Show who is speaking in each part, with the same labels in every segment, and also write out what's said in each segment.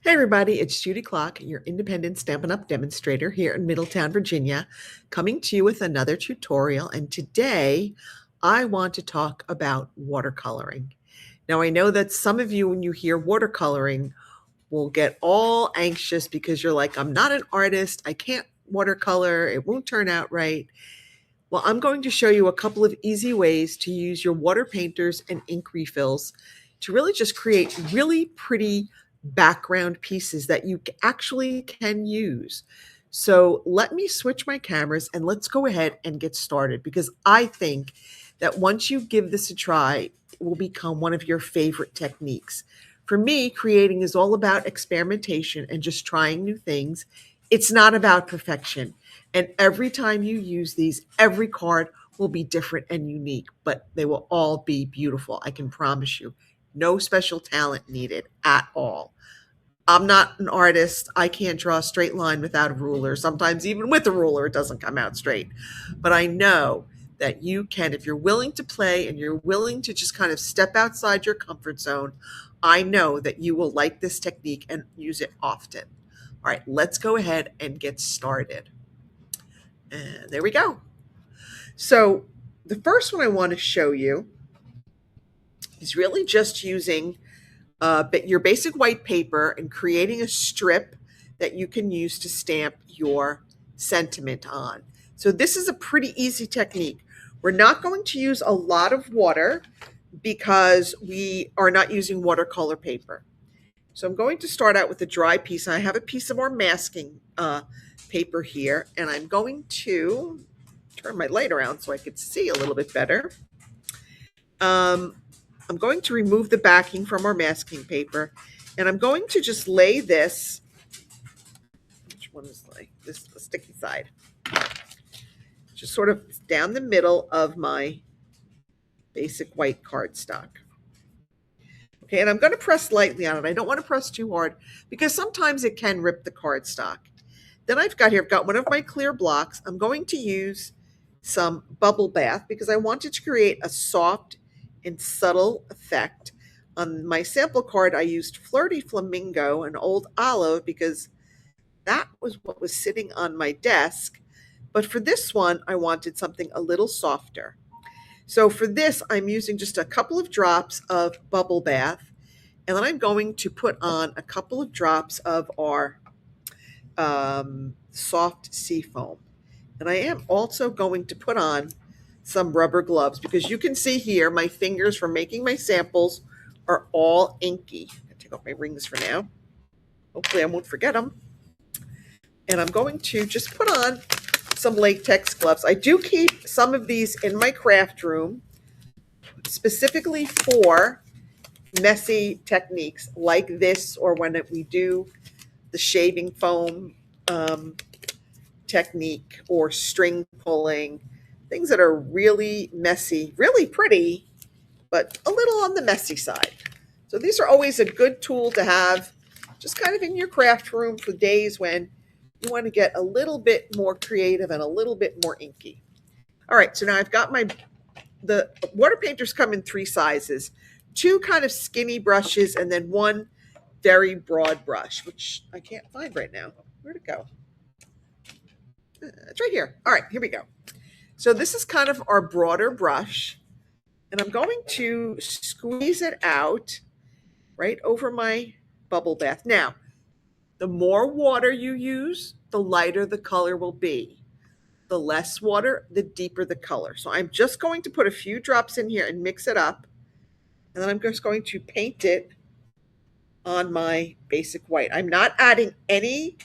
Speaker 1: Hey everybody, it's Judy Clock, your independent Stampin' Up! Demonstrator here in Middletown, Virginia, coming to you with another tutorial. And today I want to talk about watercoloring. Now, I know that some of you, when you hear watercoloring, will get all anxious because you're like, I'm not an artist, I can't watercolor, it won't turn out right. Well, I'm going to show you a couple of easy ways to use your water painters and ink refills to really just create really pretty background pieces that you actually can use. So let me switch my cameras and let's go ahead and get started, because I think that once you give this a try, it will become one of your favorite techniques. For me, creating is all about experimentation and just trying new things. It's not about perfection. And every time you use these, every card will be different and unique, but they will all be beautiful. I can promise you. No special talent needed at all. I'm not an artist. I can't draw a straight line without a ruler. Sometimes even with a ruler, it doesn't come out straight. But I know that you can, if you're willing to play and you're willing to just kind of step outside your comfort zone, I know that you will like this technique and use it often. All right, let's go ahead and get started. And there we go. So the first one I want to show you is really just using your basic white paper and creating a strip that you can use to stamp your sentiment on. So this is a pretty easy technique. We're not going to use a lot of water because we are not using watercolor paper. So I'm going to start out with a dry piece. I have a piece of our masking paper here, and I'm going to turn my light around so I could see a little bit better. I'm going to remove the backing from our masking paper, and I'm going to just lay this, which one is like this, the sticky side, just sort of down the middle of my basic white cardstock. Okay, and I'm going to press lightly on it. I don't want to press too hard because sometimes it can rip the cardstock. Then I've got one of my clear blocks. I'm going to use some bubble bath because I wanted to create a soft and subtle effect. On my sample card, I used Flirty Flamingo and Old Olive because that was what was sitting on my desk. But for this one, I wanted something a little softer. So for this, I'm using just a couple of drops of bubble bath, and then I'm going to put on a couple of drops of our soft sea foam. And I am also going to put on some rubber gloves because you can see here my fingers from making my samples are all inky. I'm going to take off my rings for now. Hopefully I won't forget them. And I'm going to just put on some latex gloves. I do keep some of these in my craft room specifically for messy techniques like this, or when we do the shaving foam technique or string pulling, things that are really messy, really pretty, but a little on the messy side. So these are always a good tool to have just kind of in your craft room for days when you want to get a little bit more creative and a little bit more inky. All right, so now I've got the water painters come in 3 sizes, 2 kind of skinny brushes, and then 1 very broad brush, which I can't find right now. Where'd it go? It's right here. All right, here we go. So this is kind of our broader brush, and I'm going to squeeze it out right over my bubble bath. Now, the more water you use, the lighter the color will be. The less water, the deeper the color. So I'm just going to put a few drops in here and mix it up, and then I'm just going to paint it on my basic white. I'm not adding any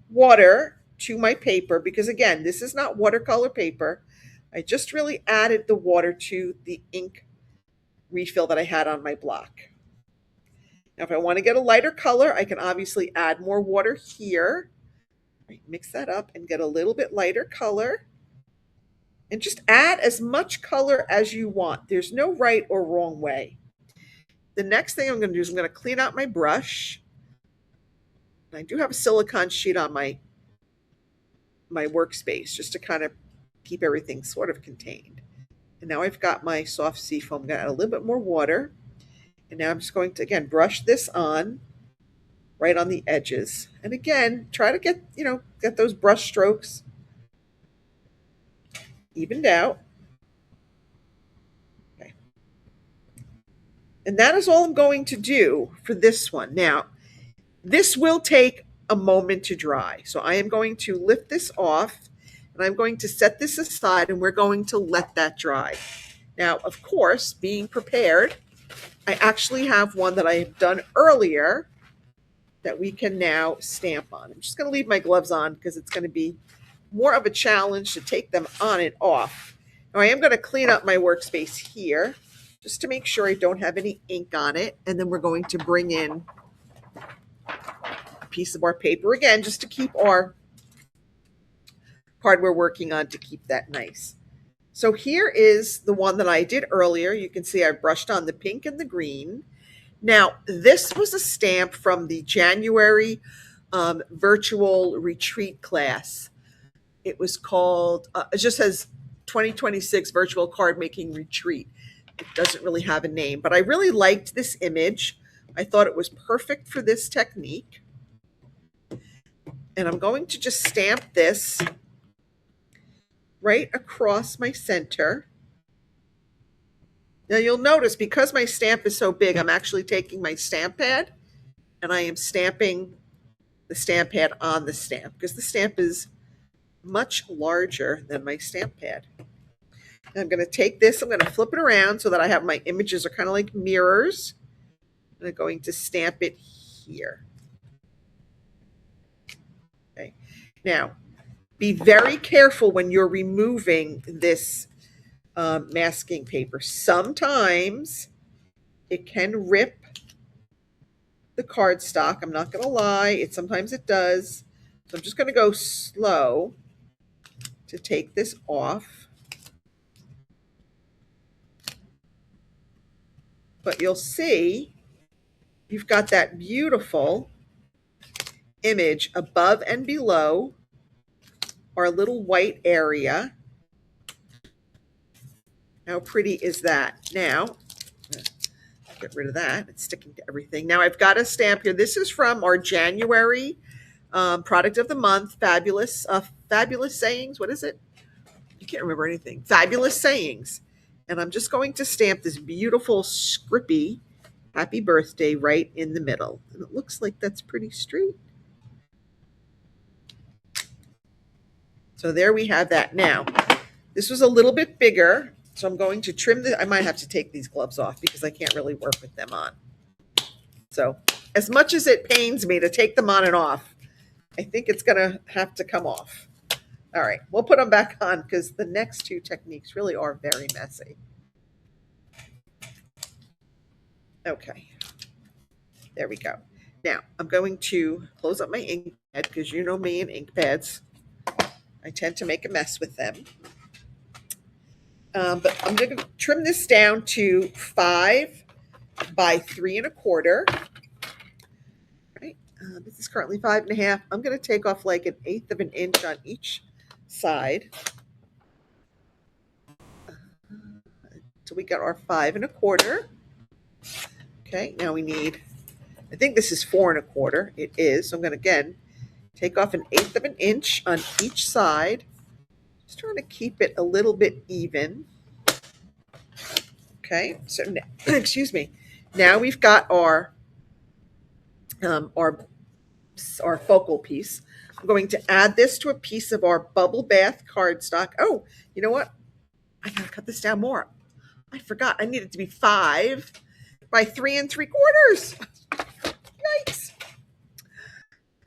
Speaker 1: water to my paper because, again, this is not watercolor paper. I just really added the water to the ink refill that I had on my block. Now, if I want to get a lighter color, I can obviously add more water here. Right, mix that up and get a little bit lighter color. And just add as much color as you want. There's no right or wrong way. The next thing I'm going to do is I'm going to clean out my brush. I do have a silicone sheet on my workspace just to kind of keep everything sort of contained. And now I've got my soft sea foam. I'm going to add a little bit more water. And now I'm just going to, again, brush this on. right on the edges. And again, try to get, get those brush strokes evened out. Okay. And that is all I'm going to do for this one. Now, this will take a moment to dry. So I am going to lift this off and I'm going to set this aside and we're going to let that dry. Now, of course, being prepared, I actually have one that I have done earlier that we can now stamp on. I'm just going to leave my gloves on because it's going to be more of a challenge to take them on and off. Now I am going to clean up my workspace here just to make sure I don't have any ink on it. And then we're going to bring in a piece of our paper again, just to keep our card we're working on, to keep that nice. So here is the one that I did earlier. You can see I brushed on the pink and the green. Now, this was a stamp from the January virtual retreat class. It was called, it just says 2026 Virtual Card Making Retreat. It doesn't really have a name, but I really liked this image. I thought it was perfect for this technique. And I'm going to just stamp this right across my center. Now you'll notice, because my stamp is so big, I'm actually taking my stamp pad and I am stamping the stamp pad on the stamp, because the stamp is much larger than my stamp pad. And I'm going to take this, I'm going to flip it around so that I have my images are kind of like mirrors. And I'm going to stamp it here. Okay. Now, be very careful when you're removing this masking paper. Sometimes it can rip the cardstock. I'm not going to lie. Sometimes it does. So I'm just going to go slow to take this off. But you'll see you've got that beautiful image above and below our little white area. How pretty is that? Now, get rid of that. It's sticking to everything. Now I've got a stamp here. This is from our January product of the month, Fabulous Sayings. What is it? You can't remember anything. Fabulous Sayings. And I'm just going to stamp this beautiful scrippy happy birthday right in the middle. And it looks like that's pretty straight. So there we have that. Now, this was a little bit bigger, so I'm going to trim I might have to take these gloves off because I can't really work with them on. So as much as it pains me to take them on and off, I think it's going to have to come off. All right, we'll put them back on because the next two techniques really are very messy. Okay, there we go. Now I'm going to close up my ink pad because you know me and ink pads. I tend to make a mess with them. But I'm going to trim this down to 5 by 3 1/4. Right. This is currently 5 1/2. I'm going to take off like 1/8 of an inch on each side. So we got our 5 1/4. Okay. Now we need, I think this is 4 1/4. It is. So I'm going to again take off 1/8 of an inch on each side. Just trying to keep it a little bit even. Okay, so now, excuse me. Now we've got our focal piece. I'm going to add this to a piece of our bubble bath cardstock. Oh, you know what? I gotta cut this down more. I forgot. I need it to be 5 by 3 3/4. Yikes!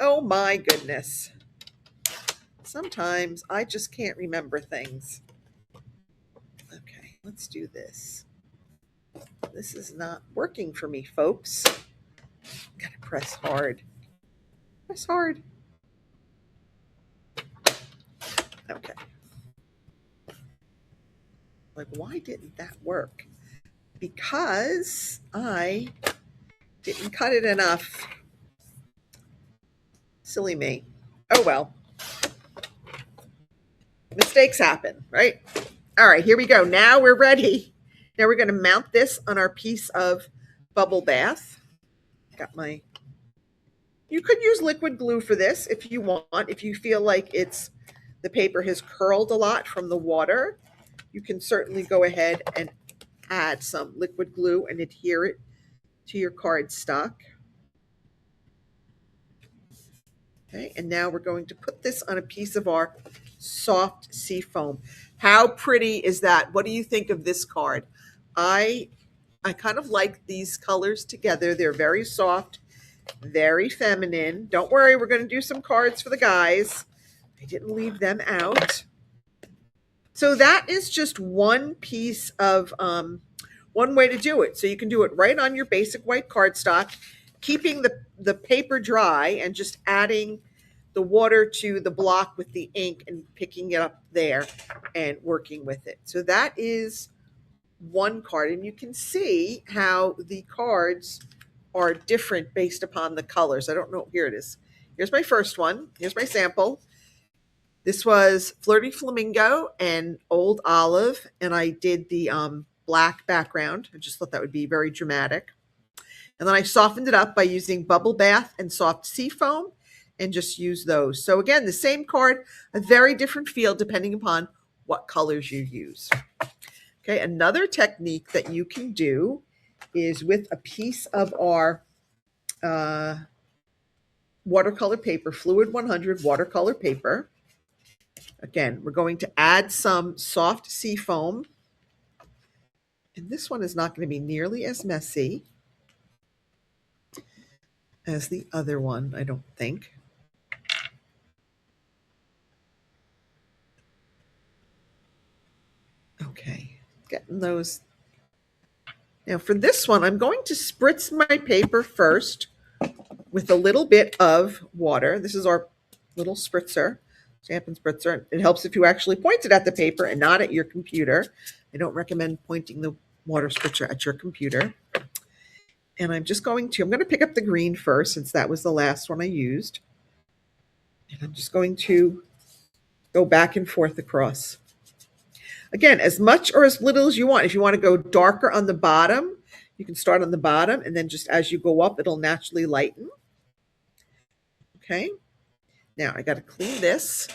Speaker 1: Oh my goodness. Sometimes I just can't remember things. Okay, let's do this. This is not working for me, folks. Gotta press hard. Press hard. Okay. Like, why didn't that work? Because I didn't cut it enough. Silly me. Oh well. Mistakes happen, right? All right, here we go. Now we're ready. Now we're going to mount this on our piece of bubble bath. Got my You could use liquid glue for this if you want. If you feel like the paper has curled a lot from the water, you can certainly go ahead and add some liquid glue and adhere it to your cardstock. Okay, and now we're going to put this on a piece of our soft sea foam. How pretty is that? What do you think of this card? I kind of like these colors together. They're very soft, very feminine. Don't worry, we're going to do some cards for the guys. I didn't leave them out. So that is just one piece of one way to do it. So you can do it right on your basic white cardstock, keeping the paper dry and just adding the water to the block with the ink and picking it up there and working with it. So that is one card. And you can see how the cards are different based upon the colors. I don't know. Here it is. Here's my first one. Here's my sample. This was Flirty Flamingo and Old Olive, and I did the black background. I just thought that would be very dramatic. And then I softened it up by using Bubble Bath and Soft Sea Foam and just use those. So again, the same card, a very different feel depending upon what colors you use. Okay, another technique that you can do is with a piece of our watercolor paper, Fluid 100 watercolor paper. Again, we're going to add some soft sea foam. And this one is not going to be nearly as messy as the other one, I don't think. Okay, getting those. Now for this one, I'm going to spritz my paper first with a little bit of water. This is our little spritzer, Stampin' Spritzer. It helps if you actually point it at the paper and not at your computer. I don't recommend pointing the water spritzer at your computer. And I'm going to pick up the green first since that was the last one I used. And I'm just going to go back and forth across. Again, as much or as little as you want. If you want to go darker on the bottom, you can start on the bottom and then just as you go up, it'll naturally lighten. Okay. Now I got to clean this.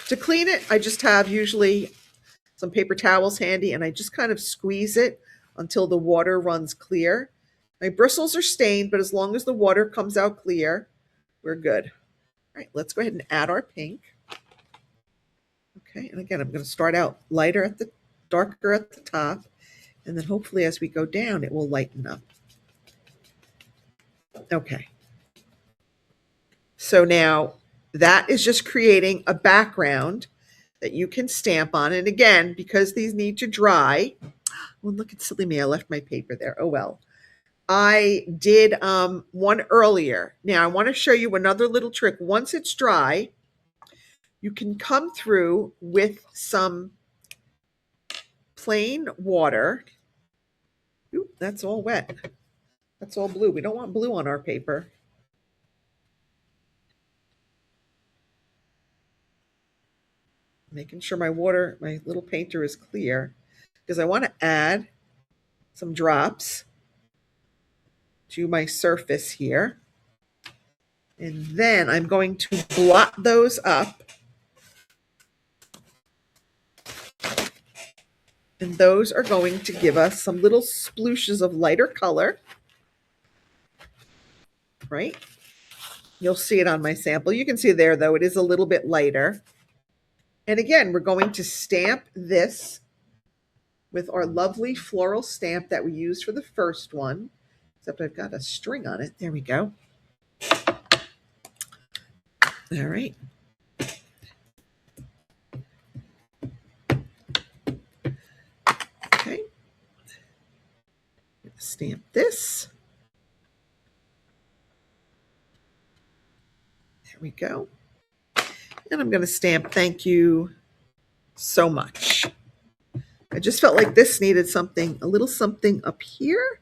Speaker 1: To clean it, I just have usually some paper towels handy and I just kind of squeeze it until the water runs clear. My bristles are stained, but as long as the water comes out clear, we're good. All right, let's go ahead and add our pink. Okay, and again, I'm going to start out darker at the top, and then hopefully as we go down, it will lighten up. Okay. So now that is just creating a background that you can stamp on. And again, because these need to dry, well, look at silly me, I left my paper there. Oh, well. I did one earlier. Now I want to show you another little trick. Once it's dry, you can come through with some plain water. Ooh, that's all wet. That's all blue. We don't want blue on our paper. Making sure my little painter is clear because I want to add some drops to my surface here. And then I'm going to blot those up. And those are going to give us some little splooshes of lighter color. Right? You'll see it on my sample. You can see there, though, it is a little bit lighter. And again, we're going to stamp this with our lovely floral stamp that we used for the first one. Except I've got a string on it. There we go. All right. Okay. Stamp this. There we go. And I'm going to stamp thank you so much. I just felt like this needed something, a little something up here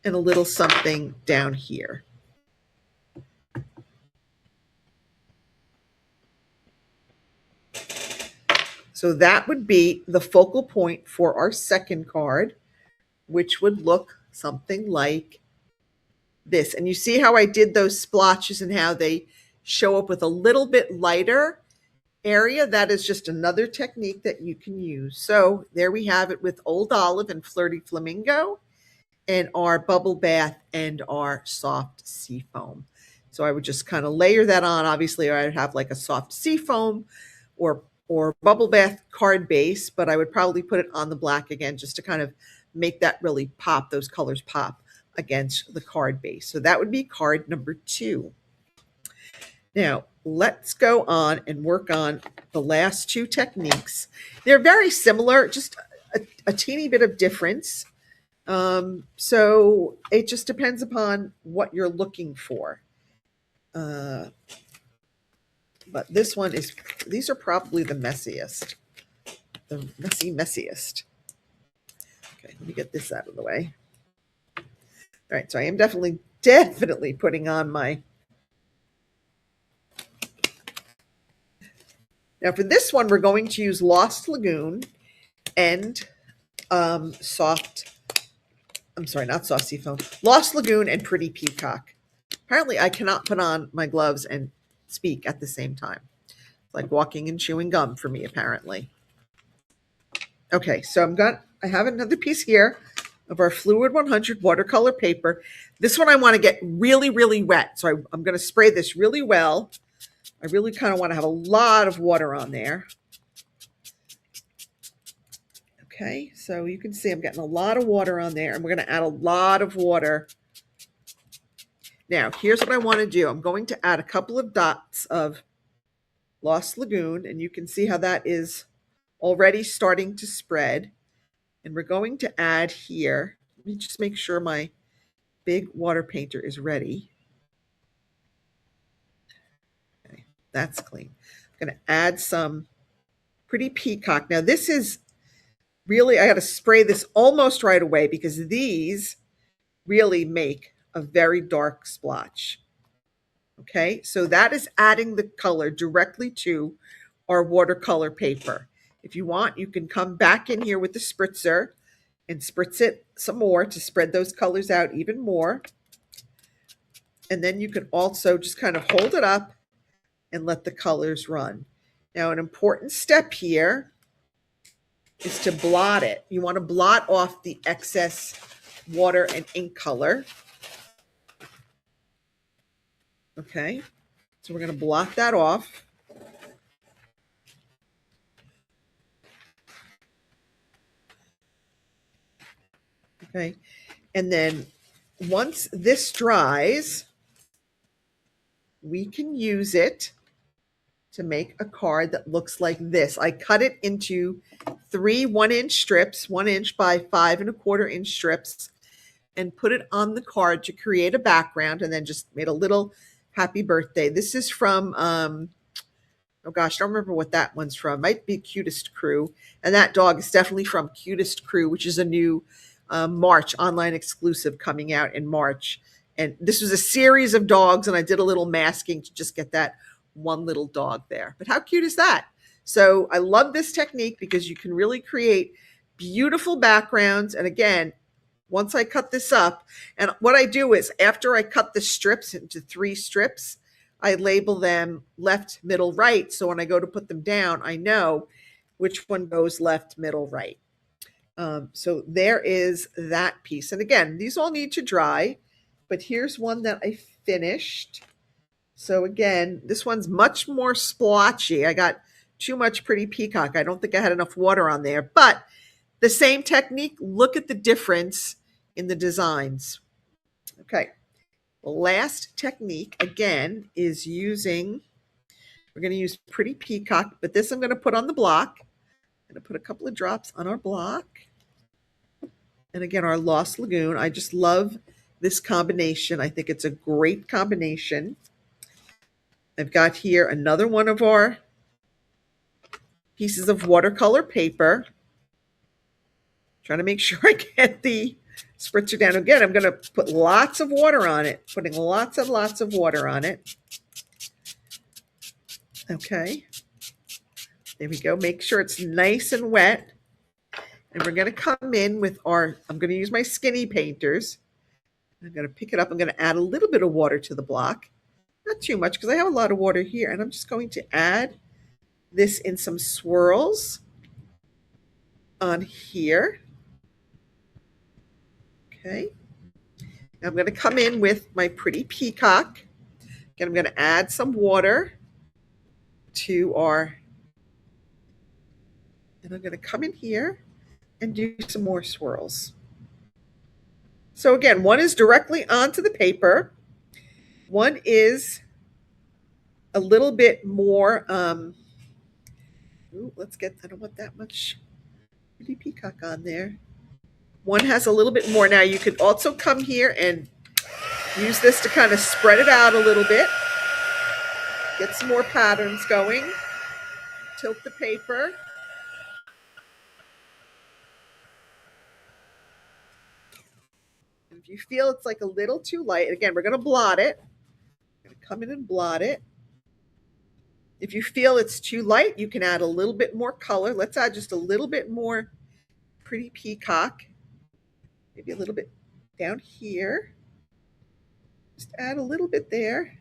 Speaker 1: and a little something down here. So that would be the focal point for our second card, which would look something like this. And you see how I did those splotches and how they show up with a little bit lighter area. That is just another technique that you can use. So there we have it with Old Olive and Flirty Flamingo and our bubble bath and our soft sea foam. So I would just kind of layer that on. Obviously, I would have like a soft sea foam or bubble bath card base, but I would probably put it on the black again just to kind of make that really pop, those colors pop against the card base. So that would be card number 2. Now, let's go on and work on the last 2 techniques. They're very similar, just a teeny bit of difference. So it just depends upon what you're looking for. But this one these are probably the messiest. The messiest. Okay, let me get this out of the way. All right, so I am definitely putting on my. Now for this one, we're going to use Lost Lagoon and not soft sea foam. Lost Lagoon and Pretty Peacock. Apparently, I cannot put on my gloves and speak at the same time. It's like walking and chewing gum for me, apparently. Okay, so I have another piece here of our Fluid 100 watercolor paper. This one I want to get really, really wet. So I'm going to spray this really well. I really kind of want to have a lot of water on there. Okay, so you can see I'm getting a lot of water on there, and we're going to add a lot of water. Now, here's what I want to do. I'm going to add a couple of dots of Lost Lagoon, and you can see how that is already starting to spread. And we're going to add here, let me just make sure my big water painter is ready. Okay, that's clean. I'm going to add some Pretty Peacock. Now this is really, I got to spray this almost right away because these really make a very dark splotch. Okay, so that is adding the color directly to our watercolor paper. If you want, you can come back in here with the spritzer and spritz it some more to spread those colors out even more. And then you can also just kind of hold it up and let the colors run. Now, an important step here is to blot it. You want to blot off the excess water and ink color. Okay, so we're going to blot that off. Okay, and then once this dries, we can use it to make a card that looks like this. I cut it into 3 1-inch strips, 1 inch by 5 1/4 inch strips, and put it on the card to create a background, and then just made a little happy birthday. This is from, oh gosh, I don't remember what that one's from. Might be Cutest Crew. And that dog is definitely from Cutest Crew, which is a new March online exclusive coming out in March. And this was a series of dogs, and I did a little masking to just get that one little dog there. But how cute is that? So I love this technique because you can really create beautiful backgrounds. And again, once I cut this up, and what I do is after I cut the strips into 3 strips, I label them left, middle, right. So when I go to put them down, I know which one goes left, middle, right. So there is that piece. And again, these all need to dry, but here's one that I finished. So again, this one's much more splotchy. I got too much Pretty Peacock. I don't think I had enough water on there, but the same technique. Look at the difference in the designs. Okay. The last technique, again, is we're going to use Pretty Peacock, but this I'm going to put on the block. I'm going to put a couple of drops on our block. And again, our Lost Lagoon. I just love this combination. I think it's a great combination. I've got here another one of our pieces of watercolor paper. Trying to make sure I get the spritzer down. Again, I'm going to put lots of water on it, putting lots and lots of water on it. Okay. There we go. Make sure it's nice and wet. And we're going to come in with I'm going to use my skinny painters. I'm going to pick it up. I'm going to add a little bit of water to the block. Not too much because I have a lot of water here. And I'm just going to add this in some swirls on here. Okay. Now I'm going to come in with my pretty peacock. And I'm going to add some water to our, and I'm going to come in here and do some more swirls. So again, one is directly onto the paper. One is a little bit more, let's get, I don't want that much pretty peacock on there. One has a little bit more. Now you could also come here and use this to kind of spread it out a little bit. Get some more patterns going. Tilt the paper. And if you feel it's like a little too light, again, we're going to blot it. I'm going to come in and blot it. If you feel it's too light, you can add a little bit more color. Let's add just a little bit more pretty peacock. Maybe a little bit down here. Just add a little bit there.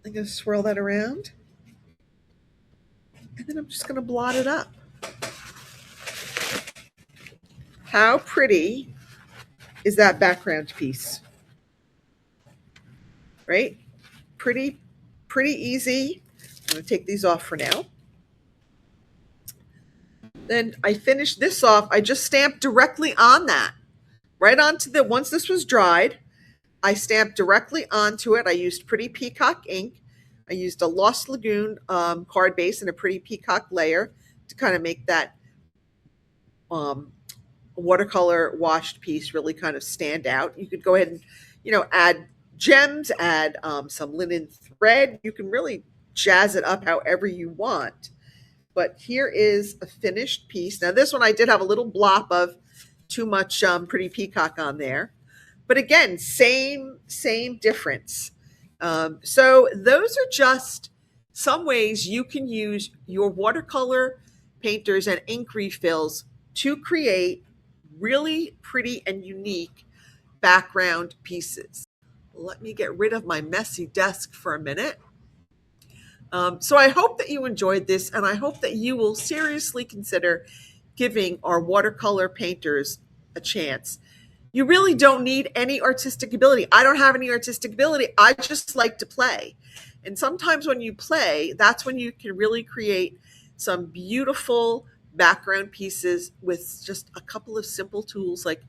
Speaker 1: I'm going to swirl that around. And then I'm just going to blot it up. How pretty is that background piece? Right? Pretty easy. I'm going to take these off for now. Then I finished this off. I just stamped directly on that. Right onto the, once this was dried, I stamped directly onto it. I used Pretty Peacock ink. I used a Lost Lagoon card base and a Pretty Peacock layer to kind of make that watercolor washed piece really kind of stand out. You could go ahead and, add gems, add some linen thread. You can really jazz it up however you want. But here is a finished piece. Now this one I did have a little blop of too much Pretty Peacock on there. But again, same difference. So those are just some ways you can use your watercolor painters and ink refills to create really pretty and unique background pieces. Let me get rid of my messy desk for a minute. So I hope that you enjoyed this, and I hope that you will seriously consider giving our watercolor painters a chance. You really don't need any artistic ability. I don't have any artistic ability. I just like to play. And sometimes when you play, that's when you can really create some beautiful background pieces with just a couple of simple tools like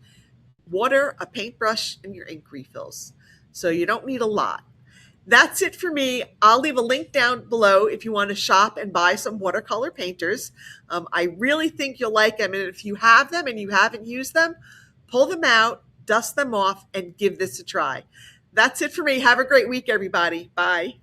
Speaker 1: water, a paintbrush, and your ink refills. So you don't need a lot. That's it for me. I'll leave a link down below if you want to shop and buy some watercolor painters. I really think you'll like them. And if you have them and you haven't used them, pull them out, dust them off, and give this a try. That's it for me. Have a great week, everybody. Bye.